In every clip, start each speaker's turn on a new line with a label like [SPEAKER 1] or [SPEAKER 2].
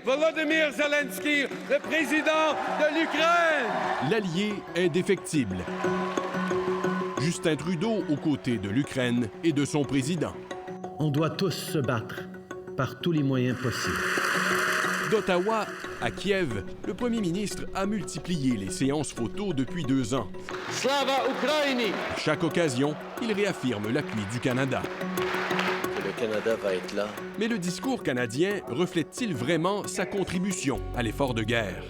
[SPEAKER 1] Volodymyr Zelensky, le président de l'Ukraine.
[SPEAKER 2] L'allié indéfectible. Justin Trudeau aux côtés de l'Ukraine et de son président.
[SPEAKER 3] On doit tous se battre par tous les moyens possibles.
[SPEAKER 2] D'Ottawa à Kiev, le premier ministre a multiplié les séances photos depuis 2 ans.
[SPEAKER 1] Slava Ukraini.
[SPEAKER 2] À chaque occasion, il réaffirme l'appui du Canada.
[SPEAKER 4] Le Canada va être là.
[SPEAKER 2] Mais le discours canadien reflète-t-il vraiment sa contribution à l'effort de guerre?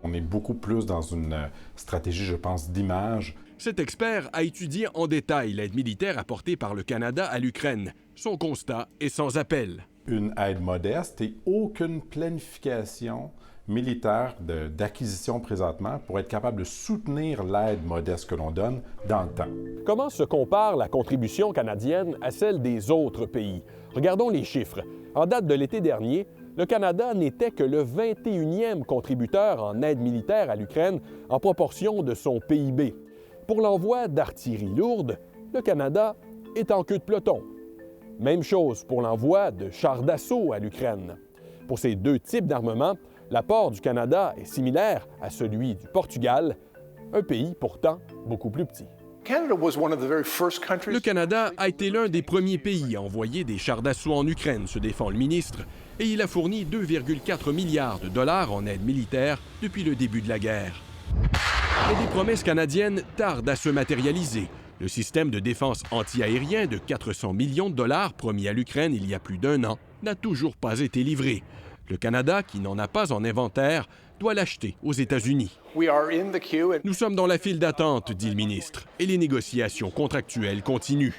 [SPEAKER 5] On est beaucoup plus dans une stratégie, je pense, d'image.
[SPEAKER 2] Cet expert a étudié en détail l'aide militaire apportée par le Canada à l'Ukraine. Son constat est sans appel.
[SPEAKER 5] Une aide modeste et aucune planification militaire d'acquisition présentement pour être capable de soutenir l'aide modeste que l'on donne dans le temps.
[SPEAKER 2] Comment se compare la contribution canadienne à celle des autres pays? Regardons les chiffres. En date de l'été dernier, le Canada n'était que le 21e contributeur en aide militaire à l'Ukraine en proportion de son PIB. Pour l'envoi d'artillerie lourde, le Canada est en queue de peloton. Même chose pour l'envoi de chars d'assaut à l'Ukraine. Pour ces 2 types d'armements, l'apport du Canada est similaire à celui du Portugal, un pays pourtant beaucoup plus petit. Le Canada a été l'un des premiers pays à envoyer des chars d'assaut en Ukraine, se défend le ministre, et il a fourni 2,4 milliards de dollars en aide militaire depuis le début de la guerre. Mais des promesses canadiennes tardent à se matérialiser. Le système de défense anti-aérien de 400 millions de dollars promis à l'Ukraine il y a plus d'1 an n'a toujours pas été livré. Le Canada, qui n'en a pas en inventaire, doit l'acheter aux États-Unis. Nous sommes dans la file d'attente, dit le ministre, et les négociations contractuelles continuent.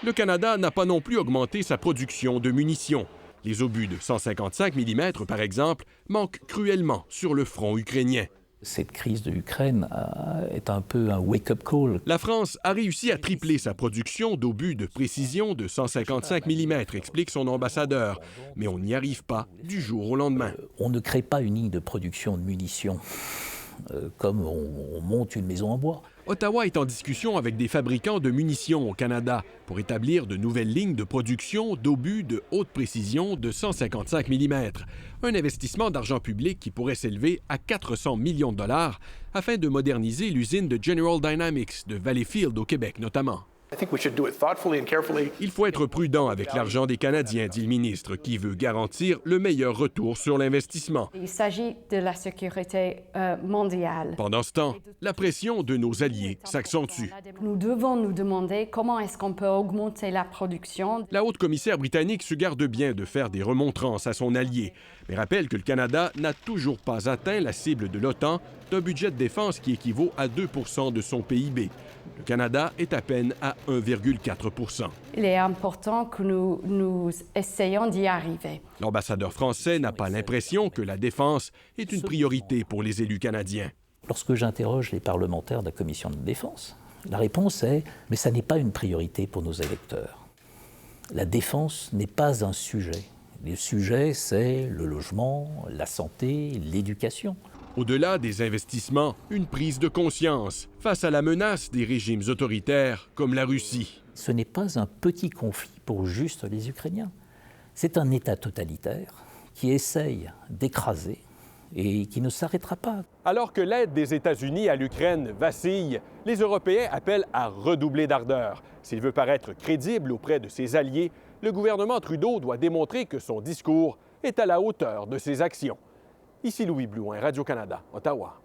[SPEAKER 2] Le Canada n'a pas non plus augmenté sa production de munitions. Les obus de 155 mm, par exemple, manquent cruellement sur le front ukrainien.
[SPEAKER 6] Cette crise de l'Ukraine est un peu un wake-up call.
[SPEAKER 2] La France a réussi à tripler sa production d'obus de précision de 155 mm, explique son ambassadeur. Mais on n'y arrive pas du jour au lendemain.
[SPEAKER 6] On ne crée pas une ligne de production de munitions comme on monte une maison en bois.
[SPEAKER 2] Ottawa est en discussion avec des fabricants de munitions au Canada pour établir de nouvelles lignes de production d'obus de haute précision de 155 mm. Un investissement d'argent public qui pourrait s'élever à 400 millions de dollars afin de moderniser l'usine de General Dynamics de Valleyfield au Québec notamment. Il faut être prudent avec l'argent des Canadiens, dit le ministre, qui veut garantir le meilleur retour sur l'investissement.
[SPEAKER 7] Il s'agit de la sécurité mondiale.
[SPEAKER 2] Pendant ce temps, la pression de nos alliés s'accentue.
[SPEAKER 7] Nous devons nous demander comment est-ce qu'on peut augmenter la production.
[SPEAKER 2] La haute commissaire britannique se garde bien de faire des remontrances à son allié, mais rappelle que le Canada n'a toujours pas atteint la cible de l'OTAN d'un budget de défense qui équivaut à 2 % de son PIB. Le Canada est à peine à 1,4 %.
[SPEAKER 7] Il est important que nous essayons d'y arriver.
[SPEAKER 2] L'ambassadeur français n'a pas l'impression que la défense est une priorité pour les élus canadiens.
[SPEAKER 6] Lorsque j'interroge les parlementaires de la Commission de défense, la réponse est « mais ça n'est pas une priorité pour nos électeurs ». La défense n'est pas un sujet. Le sujet, c'est le logement, la santé, l'éducation.
[SPEAKER 2] Au-delà des investissements, une prise de conscience face à la menace des régimes autoritaires comme la Russie.
[SPEAKER 6] Ce n'est pas un petit conflit pour juste les Ukrainiens. C'est un État totalitaire qui essaye d'écraser et qui ne s'arrêtera pas.
[SPEAKER 2] Alors que l'aide des États-Unis à l'Ukraine vacille, les Européens appellent à redoubler d'ardeur. S'il veut paraître crédible auprès de ses alliés, le gouvernement Trudeau doit démontrer que son discours est à la hauteur de ses actions. Ici Louis Blouin, Radio-Canada, Ottawa.